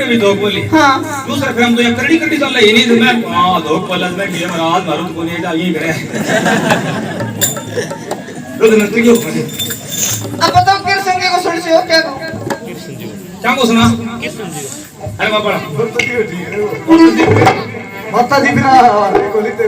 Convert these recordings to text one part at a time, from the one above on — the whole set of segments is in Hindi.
भी धोक बोली दूसरा फिर हम तो यहाँ करड़ी करड़ी चल रही नहीं तो मैं धोक बोला मैं कि महाराज मारो तो नहीं ये करे तो नंतर क्यों बोले अब बताओ किस संगे को सुन से हो क्या क्या को सुना अरे बाबा माता जी बिना को लेते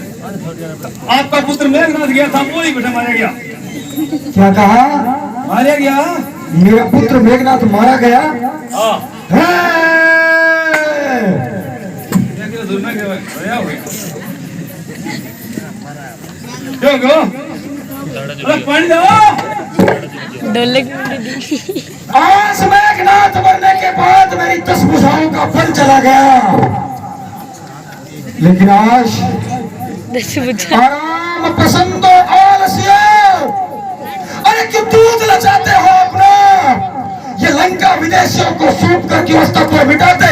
आपका पुत्र मेघनाथ गया था वो ही बेटा मारा गया क्या कहा मारा गया मेरा पुत्र मेघनाथ मारा गया पानी दो आज मेघनाथ मरने के बाद मेरी 10 भुजाओं का फल चला गया लेकिन आज आराम पसंद आलस्य अरे क्यों दूध लचाते हो अपना ये लंका विदेशियों को सूप करके उस तक को मिटाते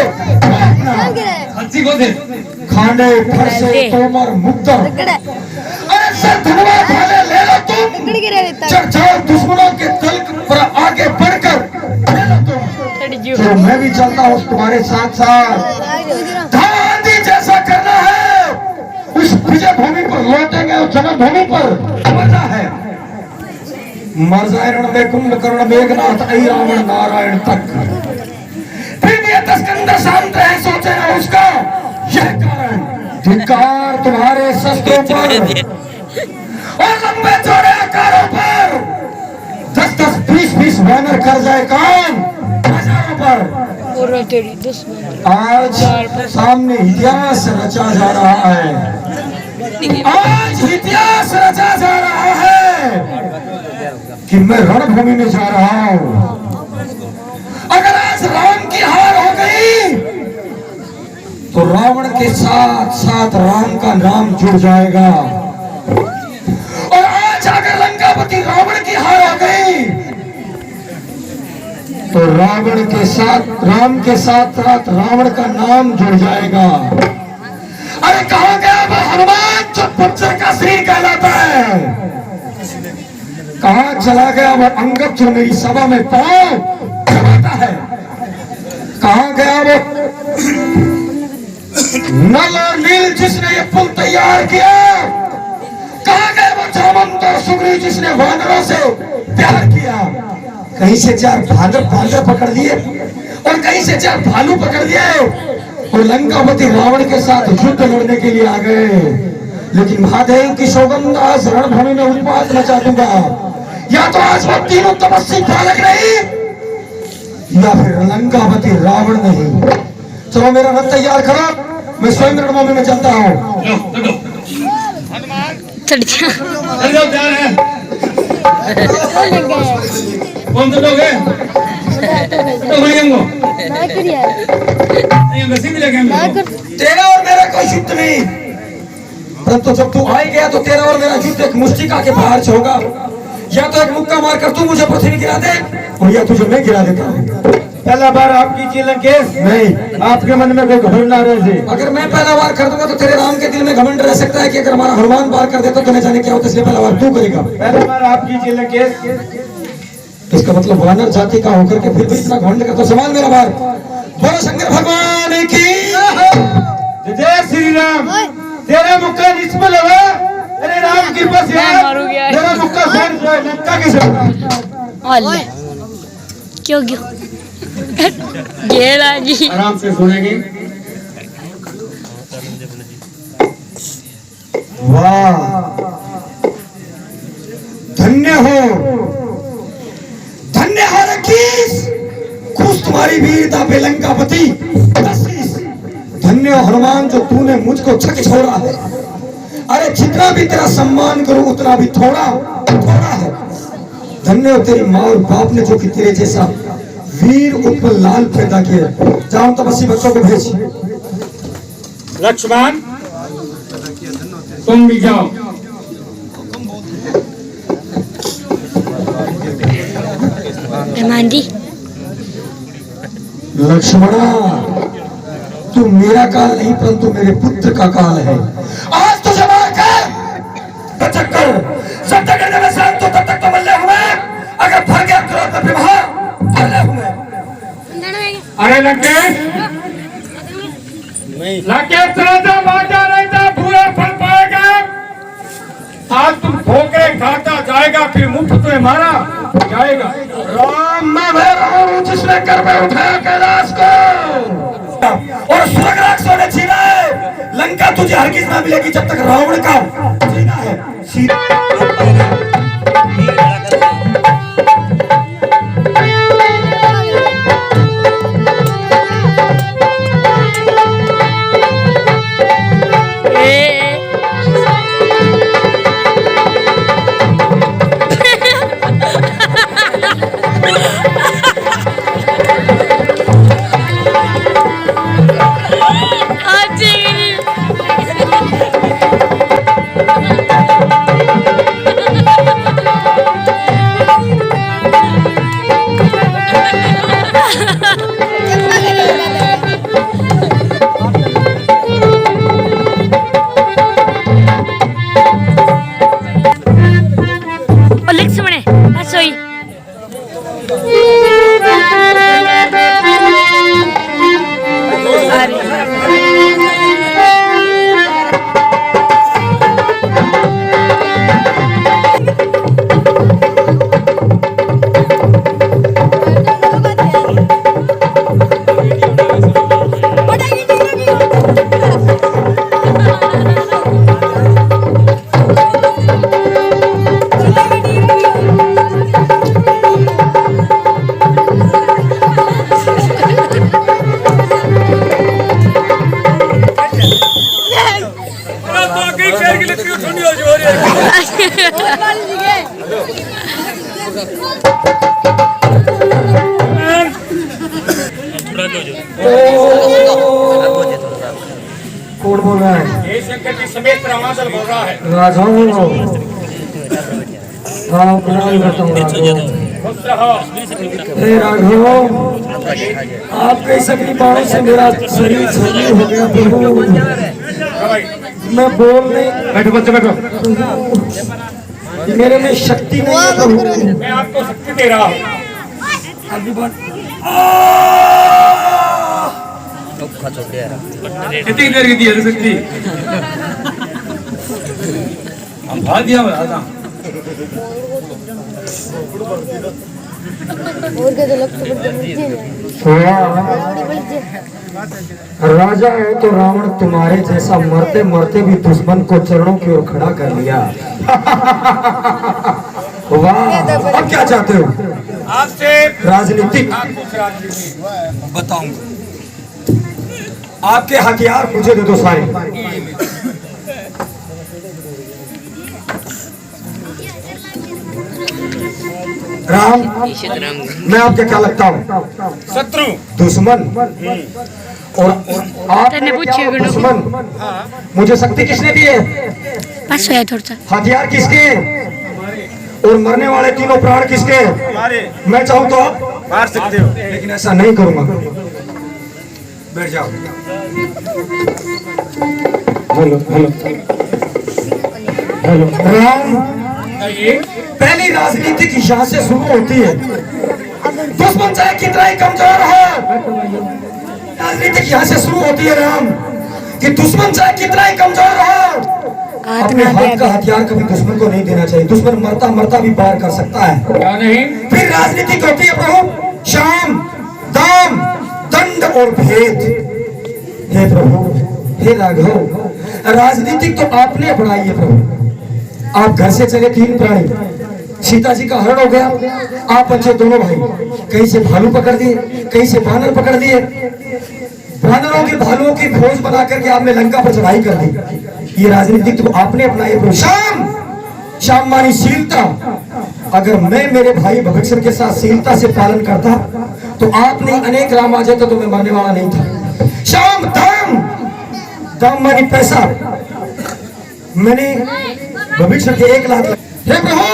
खाने फरसे तोमर मुक्तर अरे सर धनवा भाले ले लो तुम चर्चा दुश्मनों के दल पर आगे बढ़कर ले लो तुम तो मैं भी चलता हूँ तुम्हारे साथ साथ गांधी जैसा करना है उस विजय भूमि पर लौटेंगे और जन्मभूमि पर मरना है मर्जायण में कुंभकर्ण मेघनाथ ऐ रावण नारायण तक फिर भी 10 कंधे शांत है सोचे ना उसका यह कारण धिक्कार तुम्हारे शस्त्रों पर और लंबे चौड़े आकारों पर 10-10 20-20 बैनर कर जाए काम बाजारों पर आज सामने इतिहास रचा जा रहा है आज इतिहास रचा जा रहा है कि मैं रणभूमि में जा रहा हूं अगर आज राम की हार हो गई तो रावण के साथ साथ राम का नाम जुड़ जाएगा और आज अगर लंकापति रावण की हार हो गई तो रावण के साथ राम के साथ साथ रावण का नाम जुड़ जाएगा। अरे कहाँ गया वो हनुमान जो बच्चर का श्री कहलाता है? कहाँ चला गया वो अंगद जो मेरी सभा में पांव दबाता है? कहाँ गया वो नल और नील जिसने ये पुल तैयार किया? कहाँ गए वो जामवंत और सुग्रीव जिसने वानरों से प्यार किया? कहीं से चार भांडर पकड़ लिए और कहीं से चार भालू पकड़ लिए और लंकापति रावण के साथ युद्ध लड़ने के लिए आ गए। लेकिन महादेव की सौगंध आज रणभूमि में उत्पात मचा दूंगा। या तो आज वो तीनों तपस्वी बालक नहीं या फिर लंकापति रावण नहीं। चलो मेरा रथ तैयार करो, मैं स्वयं रणभूमि में चलता हूँ। कौन से लोग हैं? तो भाई हमको तेरा और मेरा कोई युद्ध नहीं, परंतु जब तू आ गया तो तेरा और मेरा युद्ध एक मुष्टिका के बाहर से होगा। या तो एक मुक्का मार कर तू मुझे पृथ्वी गिरा दे और या तुझे मैं गिरा देता हूँ। पहला बार आप कीजिए लंकेश, नहीं, आपके मन में कोई घमंड ना रहे। अगर मैं पहला बार कर दूंगा तो तेरे राम के दिल में घमंड रह सकता है कि अगर हमारा हनुमान बार कर देता तो न जाने क्या होता, इसलिए पहला बार तू करेगा। पहला बार आप कीजिए लंकेश। इसका मतलब वानर जाति का होकर के फिर भी इतना घमंड करता। सवाल मेरा बार, बोलो शंकर भगवान की जय श्री राम। तेरा मुक्का जिसमें लगा, अरे राम की बस यार, तेरा मुक्का लंका की क्यों गेला जी आराम से सुनेंगे। वाह, धन्य हो रकीस, खुश तुम्हारी वीरता पे लंकापति। धन्य हो हनुमान जो तूने मुझको छक छोड़ा है। अरे जितना भी तेरा सम्मान करूं उतना भी थोड़ा है। धन्य हो तेरी माँ और बाप ने जो कि तेरे जैसा वीर उत्पल लाल पैदा किया। जाओ तपस्वी बच्चों को भेज। लक्ष्मण तुम भी जाओ। मेहमान जी, लक्ष्मणा, तू मेरा काल नहीं परंतु मेरे पुत्र का काल है। आज तुझे मारकर चक्कर जब तक मैं शांत हूं तब तक तो मल्ले हुए। अगर भर गया क्रोध में विवाह मल्ले हुए। अरे लंकेश, लंकेश राजा बाजा रहता पूरा फल पाएगा। आज तुम ठोकरे खाता जाएगा, फिर मुफ्त में मारा जाएगा। राम मैं हूं जिसने कर में उठाया कैलाश को और स्वर्ग राक्षसों ने छीना है। लंका तुझे हरगिज ना मिलेगी जब तक रावण का छीना है। कौन बोल रहा है? ये शंकर जी समेत रामाचल बोल रहा है। राजा प्रणाम करता हूँ। खुश रहो। हे राघव, आपके सकली बाणों से मेरा शरीर छलनी हो गया प्रभु। मैं बोल नहीं, बैठो बच्चे बैठो। मेरे में शक्ति नहीं है प्रभु। मैं आपको शक्ति दे रहा हूँ। अभी बात कितनी देर की दी सकती हम भा दिया बता राजा हो तो रावण तुम्हारे जैसा मरते मरते भी दुश्मन को चरणों की ओर खड़ा कर लिया। वाह, अब क्या चाहते हो? आपसे राजनीतिक बताऊंगा। आपके हथियार मुझे दे दो सारे। राम, मैं आपके क्या लगता हूँ? शत्रु, दुश्मन। और आप दुश्मन। मुझे शक्ति किसने दी है? पास है थोड़ा सा। हथियार किसके? और मरने वाले तीनों प्राण किसके? मैं चाहूँ तो आप मार सकते हो, लेकिन ऐसा नहीं करूंगा। बैठ जाओ। Hello hello hello. राम, पहली राजनीति की यहाँ से शुरू होती है। दुश्मन चाहे कितना ही कमजोर हो, राजनीति यहाँ से शुरू होती है राम, कि दुश्मन चाहे कितना ही कमजोर हो, अपने हाथ का हथियार कभी दुश्मन को नहीं देना चाहिए। दुश्मन मरता मरता भी पार कर सकता है। क्या नहीं? फिर राजनीति होती है प्रभु शाम, दाम, दंड और भेद। हे प्रभु, हे राघव, राजनीतिक तो आपने अपनाई है प्रभु। आप घर से चले तीन प्राणी, सीता जी का हरण हो गया, आप बचे दोनों भाई, कहीं से भालू पकड़ दिए, कहीं से बानर पकड़ दिए, बानरों की भालुओं की फौज बना करके आपने लंका पर चढ़ाई कर दी। ये राजनीतिक तो आपने अपनाई है। शाम, शाम मानी शीलता। अगर मैं मेरे भाई भविष्य के साथ शीलता से पालन करता तो आपने अनेक राम आ जाता तो मैं मरने वाला नहीं था। शाम, दाम, दाम मानी पैसा। मैंने भविष्य के 1 लाख। हे प्रभु,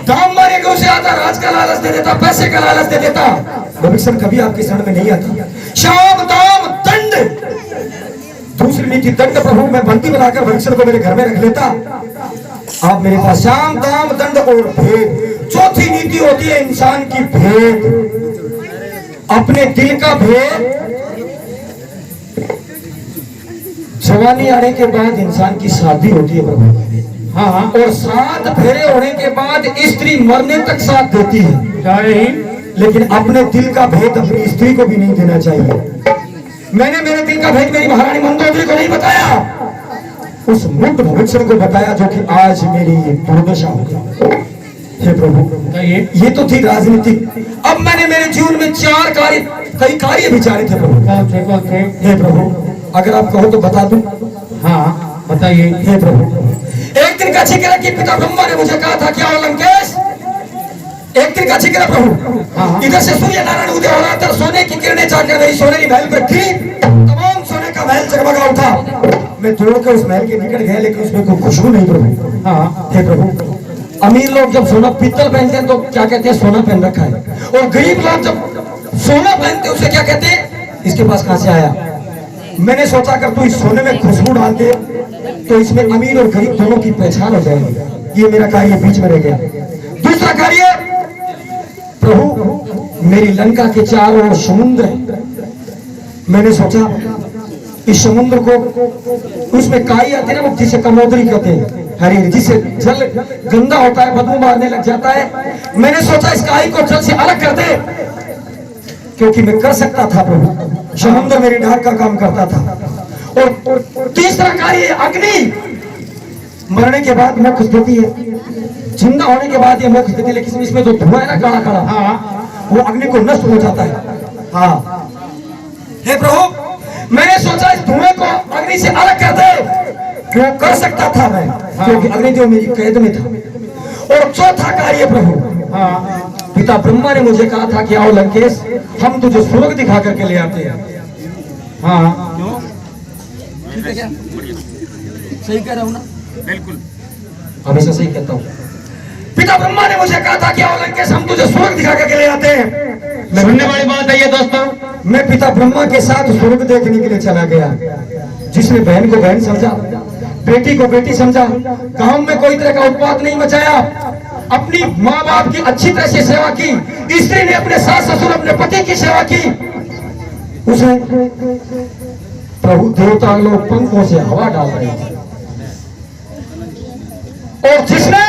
दाम मारे को से आता राज का लालच दे देता, पैसे का लालच दे देता, भविष्य कभी आपके शरण में नहीं आता। शाम, दाम, दंड। दूसरी नीति दंड प्रभु, मैं बंदी बनाकर भविष्य को मेरे घर में रख लेता। आप मेरे पास शाम, दाम, दंड और भेद। चौथी नीति होती है इंसान की भेद, अपने दिल का भेद। जवानी आने के बाद इंसान की शादी होती है प्रभु। हाँ, और 7 फेरे होने के बाद स्त्री मरने तक साथ देती है। लेकिन अपने दिल का भेद अपनी स्त्री को भी नहीं देना चाहिए। मैंने मेरे दिल का भेद मेरी महारानी मंदोदरी को नहीं बताया, उस मुक्त भविष्य को बताया जो कि आज मेरी ये दुर्दशा हो गई। हे प्रभु, ये तो थी राजनीति। अब मैंने मेरे जीवन में कई कार्य विचारे थे प्रभु। हे प्रभु, अगर आप कहो तो बता दूं। हाँ बताइए। हे प्रभु, एक दिन का छिकरा की पिता ब्रह्मा ने मुझे कहा था कि आओ लंकेश। एक दिन का छिकरा प्रभु, इधर से सूर्य नारायण उदय हो रहा था, सोने की किरणें जाकर मेरी सोनेरी महल पर थी, तमाम सोने का महल जगमगा उठा। मैं दौड़ के उस महल के निकट गया, लेकिन उसमें कोई खुशबू नहीं प्रभु। हाँ हे प्रभु, अमीर लोग जब सोना पीतल पहनते हैं तो क्या कहते हैं? सोना पहन रखा है। और गरीब लोग जब सोना पहनते हैं उसे क्या कहते हैं? इसके पास कहां से आया? मैंने सोचा कर तू इस सोने में खुशबू डाल दे तो इसमें अमीर और गरीब दोनों की पहचान हो जाएगी। ये मेरा कार्य बीच में रह गया। दूसरा कार्य प्रभु, मेरी लंका के चारों ओर समुद्र है। मैंने सोचा इस समुद्र को, उसमें काई आती है ना, वो जिसे कमोदरी कहते हैं, हरी, जिसे जल गंदा होता है, बदबू मारने लग जाता है। मैंने सोचा इस काई को जल से अलग कर दे, क्योंकि मैं कर सकता था प्रभु, समुद्र मेरी ढाक का काम करता था। और तीसरा कार्य अग्नि, मरने के बाद मोक्ष देती है, जिंदा होने के बाद ये मोक्ष देती है, लेकिन इसमें जो धुआं है ना काला काला, वो अग्नि को नष्ट हो जाता है। हाँ हे प्रभु, मैंने सोचा इस धुएं को अग्नि से अलग कर दे, क्यों कर सकता था मैं, क्योंकि अग्निदेव मेरी कैद में था। और चौथा कार्य प्रभु, पिता ब्रह्मा ने मुझे कहा था कि आओ लंकेश, हम तुझे स्वर्ग दिखा करके ले आते हैं। हाँ सही कह रहा हूँ ना? बिल्कुल हमेशा सही कहता हूँ। पिता ब्रह्मा ने मुझे कहा था कि आओ लंकेश हम तुझे स्वर्ग दिखा के ले आते हैं। सुनने वाली बात है ये दोस्तों। मैं पिता ब्रह्मा के साथ स्वर्ग देखने के लिए चला गया। जिसने बहन को बहन समझा, बेटी को बेटी समझा, गांव में कोई तरह का उत्पात नहीं मचाया, अपनी माँ बाप की अच्छी तरह से सेवा की, स्त्री ने अपने सास ससुर अपने पति की सेवा की। उसे प्रभु देवता लोग पंखों से हवा डाल रहे थे। और जिसने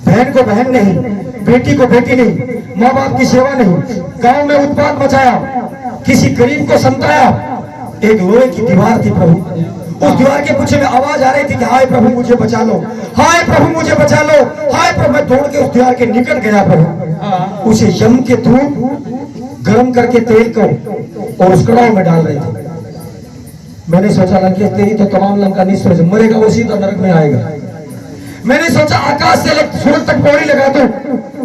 बहन को बहन नहीं, बेटी को बेटी नहीं, माँ बाप की सेवा नहीं, गांव में उत्पात मचाया, किसी गरीब को संताया। एक लोहे की दीवार थी प्रभु, उस दीवार के पीछे में आवाज आ रही थी कि हाय प्रभु मुझे बचा लो, हाय प्रभु मुझे बचा लो, हाय प्रभु। मैं दौड़ के उस दीवार के निकट गया प्रभु। उसे यम के धूप गर्म करके तेल को और उस कड़ाह में डाल रहे थे। मैंने सोचा लंकेश तेरी तो तमाम लंका निश्चय से मरेगा, उसी तो नरक में आएगा। मैंने सोचा आकाश से सूरज तक पौड़ी लगा दूं,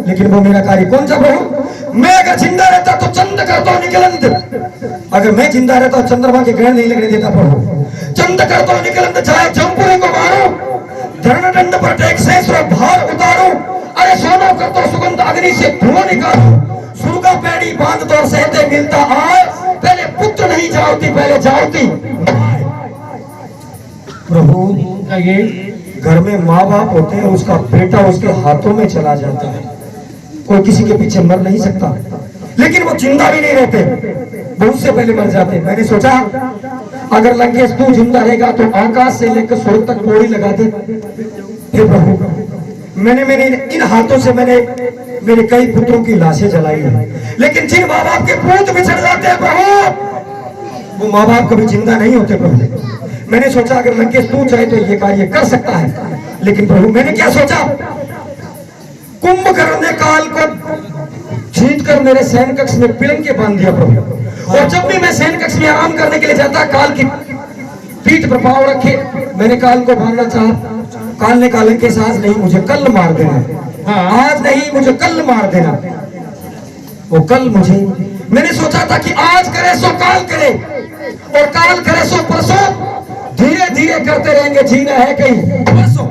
लेकिन वो मेरा कार्य कौन सा प्रभु। मैं अगर जिंदा रहता तो चंद करता हूं निकलंद, अगर मैं जिंदा रहता तो चंद्रमा के ग्रहण नहीं लगने देता प्रभु। चंद करता हूं निकलंद, चाहे जमपुरी को मारूं, धरण दंड पर टेक सहस्र भार उतारूं, अरे सोना करता सुगंध अग्नि से धुआं निकालूं, सुरगा पैड़ी बांध तो सहते मिलता आए, पहले पुत्र नहीं जाओती पहले जाओती। प्रभु ये घर में माँ बाप होते हैं, उसका बेटा उसके हाथों में चला जाता है, कोई किसी के पीछे मर नहीं सकता, लेकिन वो जिंदा भी नहीं रहते, बहुत से पहले मर जाते। मैंने सोचा अगर लंकेश तू जिंदा रहेगा तो आकाश से लेकर स्वर्ग तक पौड़ी लगा दे। हे प्रभु मैंने मेरे इन हाथों से मैंने मेरे कई पुत्रों की लाशें जलाई है, लेकिन जिन माँ बाप के पूत बिछड़ जाते हैं प्रभु, वो माँ बाप कभी जिंदा नहीं होते प्रभु। मैंने सोचा अगर लंकेश तू चाहे तो ये कार्य कर सकता है, लेकिन प्रभु मैंने क्या सोचा, कुंभकर्ण ने काल को जीत कर मेरे सैन कक्ष में पिलंग के बांध दिया प्रभु। और जब भी मैं सैन कक्ष में आराम करने के लिए जाता, काल की पीठ पर पांव रखे मैंने काल को बांधना चाहा, काल ने कहा लंकेश आज नहीं मुझे कल मार देना, आज नहीं मुझे कल मार देना। वो कल मुझे, मैंने सोचा था कि आज करे सो काल करे और काल करे सो परसों, धीरे धीरे करते रहेंगे, जीना है कहीं परसों।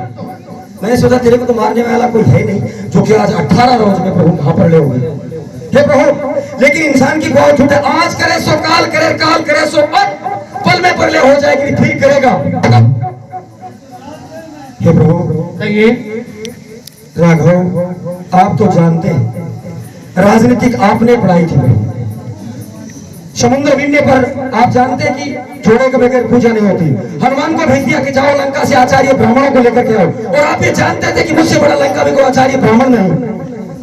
मैंने सोचा तेरे को तो मारने वाला कोई है नहीं, जो कि आज 18 रोज में प्रभु वहां पर ले हुए हे प्रभु। लेकिन इंसान की बहुत झूठ है, आज करे सो काल करे, काल करे सो पल में परले हो जाएगी, ठीक करेगा। हे प्रभु ये राघव आप तो जानते हैं राजनीतिक आपने पढ़ाई थी, समुद्र गिरने पर आप जानते हैं कि जोड़े के बगैर पूजा नहीं होती। हनुमान को भेज दिया कि जाओ लंका से आचार्य ब्राह्मणों को लेकर के आओ, और आप ये जानते थे कि मुझसे बड़ा लंका में कोई आचार्य ब्राह्मण नहीं।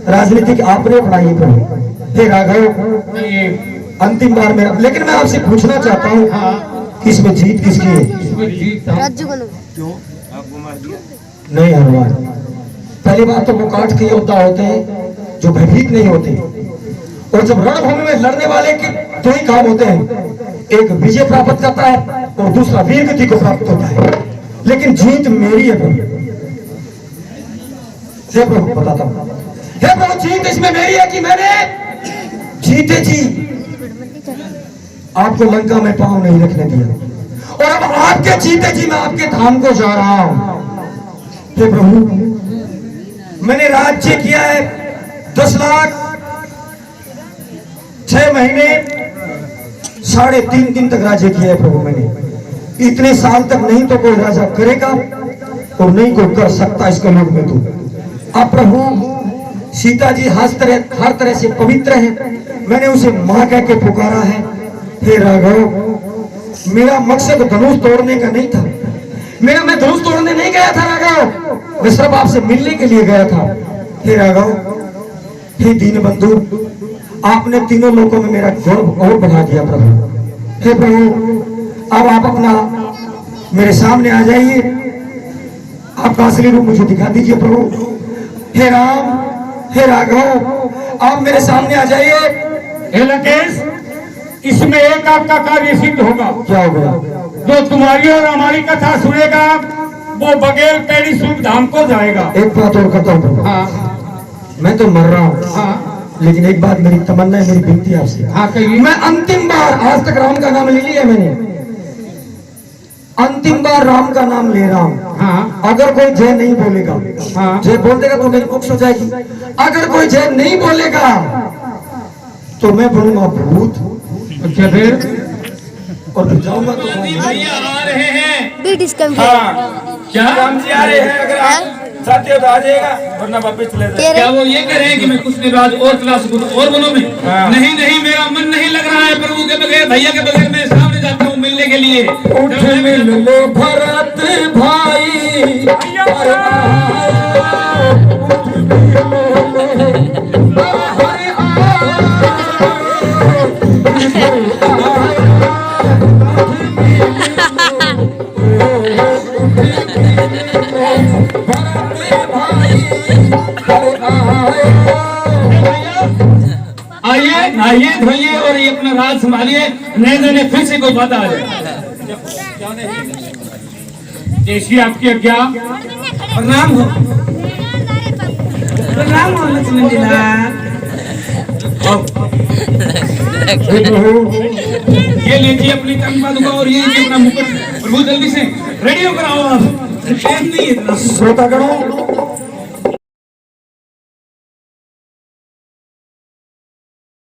राजनीतिक आपने पढ़ाई प्रभु। हे राघव ये अंतिम बार में, लेकिन मैं आपसे पूछना चाहता हूँ इसमें जीत किसकी है? नहीं हनुमान, पहली बात तो वो काठ के योद्धा होते हैं जो भयभीत नहीं होते, और जब रणभूमि में लड़ने वाले के दो ही काम होते हैं, एक विजय प्राप्त करता है और दूसरा वीर गति को प्राप्त होता है। लेकिन जीत मेरी है प्रभु, हे प्रभु बताता हूं, हे प्रभु जीत इसमें मेरी है कि मैंने जीते जी आपको लंका में पांव नहीं रखने दिया, और अब आपके जीते जी मैं आपके धाम को जा रहा हूं। हे प्रभु मैंने राज्य किया है 10 लाख 6 महीने 3.5 दिन तक राज्य किया है प्रभु मैंने। इतने साल तक नहीं तो कोई राजा करेगा और नहीं कोई कर सकता इसके लोग में। तो अब प्रभु सीता जी हर तरह से पवित्र है, मैंने उसे मां कह के पुकारा है। हे राघव मेरा मकसद धनुष तोड़ने का नहीं था, मैं धनुष तोड़ने नहीं गया था राघव, मैं सिर्फ आपसे मिलने के लिए गया था। हे राघव हे दीनबंधु आपने तीनों लोगों में मेरा गौरव और बढ़ा दिया प्रभु। हे प्रभु अब आप अपना मेरे सामने आ जाइए, आपका असली रूप मुझे दिखा दीजिए प्रभु। हे राम हे राघव आप मेरे सामने आ जाइए। हे लंकेश इसमें एक आपका कार्य सिद्ध होगा। क्या हो गया? जो तुम्हारी और हमारी कथा सुनेगा वो बगैर पैड़ी सुख धाम को जाएगा। एक बात और करता हूँ प्रभु, मैं तो मर रहा हूँ, लेकिन एक बात मेरी तमन्ना है, मेरी विनती है आपसे। कहिए। मैं अंतिम बार, आज तक राम का नाम ले लिया मैंने, अंतिम बार राम का नाम ले रहा हूँ। हाँ अगर कोई जय नहीं बोलेगा, हाँ। जय बोल देगा तो मेरी मोक्ष हो जाएगी। अगर कोई जय नहीं बोलेगा तो मैं बनूंगा भूत अच्छा फिर और फिर जाऊंगा तो भैया आ रहे हैं। बीट इसकम क्या राम जी आ रहे हैं, अगर आप चाहते हो तो आ जाएगा, वरना वापस चले जाए। क्या वो ये कह रहे हैं कि मैं कुछ दिन बाद और क्लास और बनूं में? हाँ। नहीं नहीं, मेरा मन नहीं लग रहा है प्रभु के बगैर, भैया के बगैर। मैं सामने जाता हूँ मिलने के लिए। उठ मिल लो भरत भाई, आइए आइए धोइए और ये अपना राज संभालिए, नए नए फिर से कोई बात आ जाए। जैसी आपकी आज्ञा। प्रणाम हो, प्रणाम हो लक्ष्मण जी लाल। ये लीजिए अपनी कंठ पादुका और ये लीजिए अपना मुकुट। प्रभु जल्दी से रेडी होकर आओ आप। श्रोतागणों,